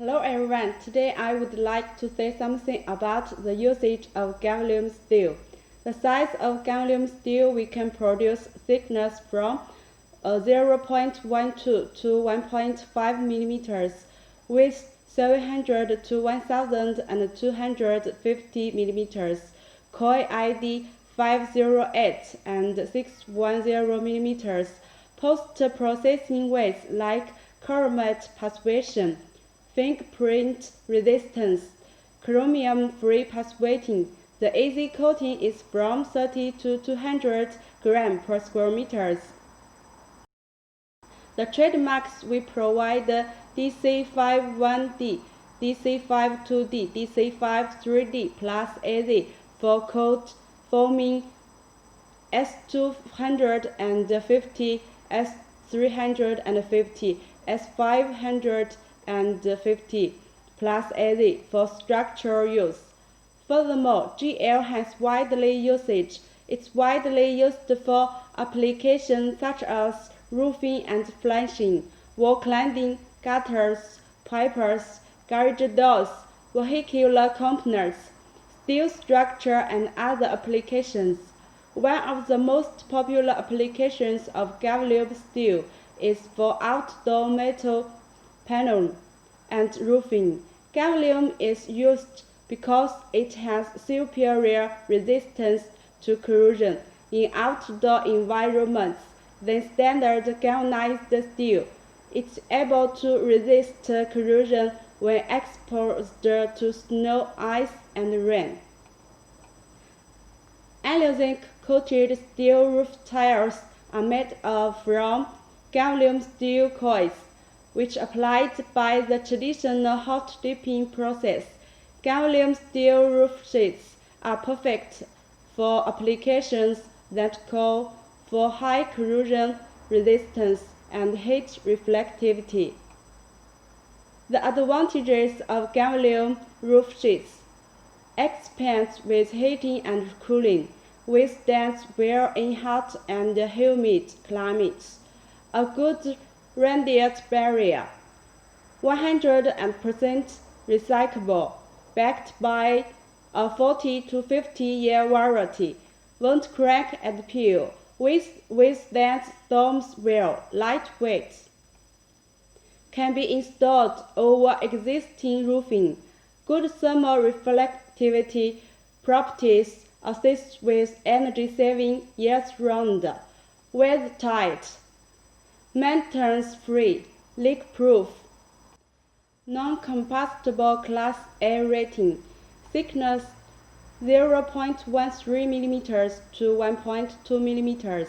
Hello everyone, today I would like to say something about the usage of Galvalume steel. The size of Galvalume steel we can produce thickness from 0.12 to 1.5 mm, with 700 to 1250 mm, coil ID 508 and 610 mm, post-processing weights like carbonate passivation, fingerprint resistance, chromium-free passwetting. The easy coating is from 30 to 200 grams per square meters. The trademarks we provide DC51D, DC52D, DC53D plus AZ for coat foaming S250, S350, S550 plus AZ for structural use. Furthermore, GL has widely usage. It's widely used for applications such as roofing and flashing, wall cladding, gutters, pipers, garage doors, vehicular components, steel structure, and other applications. One of the most popular applications of Galvalume steel is for outdoor metal panel and roofing. Galvalume is used because it has superior resistance to corrosion in outdoor environments than standard galvanized steel. It's able to resist corrosion when exposed to snow, ice, and rain. Zinc-coated steel roof tiles are made from Galvalume steel coils, which applied by the traditional hot dipping process. Galvalume steel roof sheets are perfect for applications that call for high corrosion resistance and heat reflectivity. The advantages of Galvalume roof sheets: expands with heating and cooling, withstands well in hot and humid climates, a good radiant barrier, 100% recyclable, backed by a 40 to 50 year warranty, won't crack and peel, withstands storms well, lightweight, can be installed over existing roofing, good thermal reflectivity properties, assist with energy saving year-round, watertight, maintenance-free, leak-proof, non-combustible Class A rating, thickness 0.13 mm to 1.2 mm,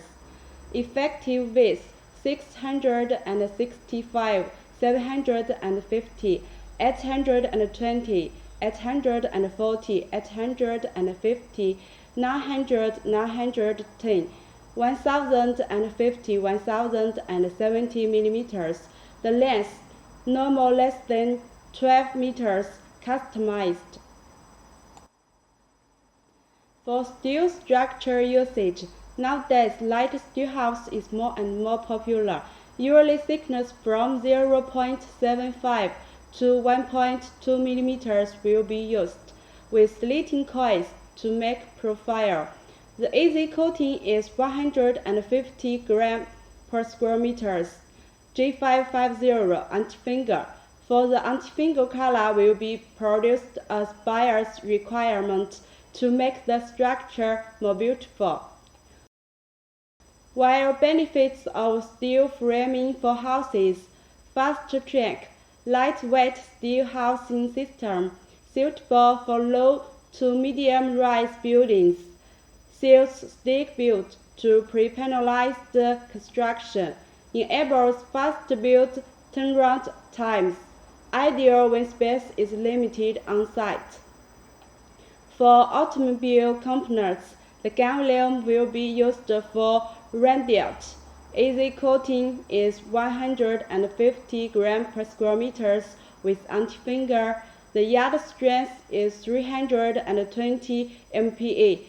effective width 665, 750, 820, 840, 850, 900, 910, 1050, 1070 mm. The length no more less than 12 meters, customized. For steel structure usage, nowadays light steel house is more and more popular. Usually thickness from 0.75 to 1.2 mm will be used, with slitting coils to make profile. The easy coating is 150 grams per square meters. G550 anti-finger. For the anti-finger color will be produced as buyer's requirement to make the structure more beautiful. While benefits of steel framing for houses: fast track, lightweight steel housing system, suitable for low to medium rise buildings, seals stick built to pre-panelized construction, enables fast build turnaround times, ideal when space is limited on site. For automobile components, the Galvalume will be used for radiant. Easy coating is 150 grams per square meters with anti-finger. The yard strength is 320 MPa.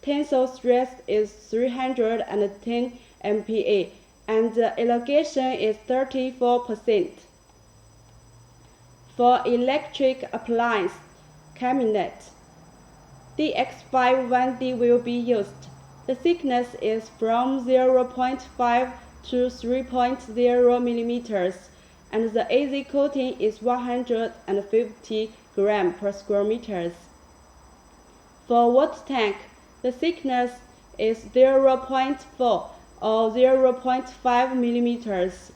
Tensile strength is 310 MPa, and the elongation is 34%. For electric appliance cabinet, DX51D will be used. The thickness is from 0.5 to 3.0 millimeters, and the easy coating is 150 grams per square meters. For water tank, the thickness is 0.4 or 0.5 millimeters,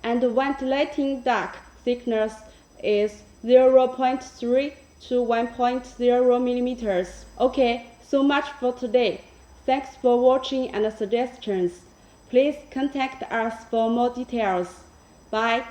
and ventilating duct thickness is 0.3 to 1.0 millimeters. Okay, so much for today. Thanks for watching and suggestions. Please contact us for more details. Bye.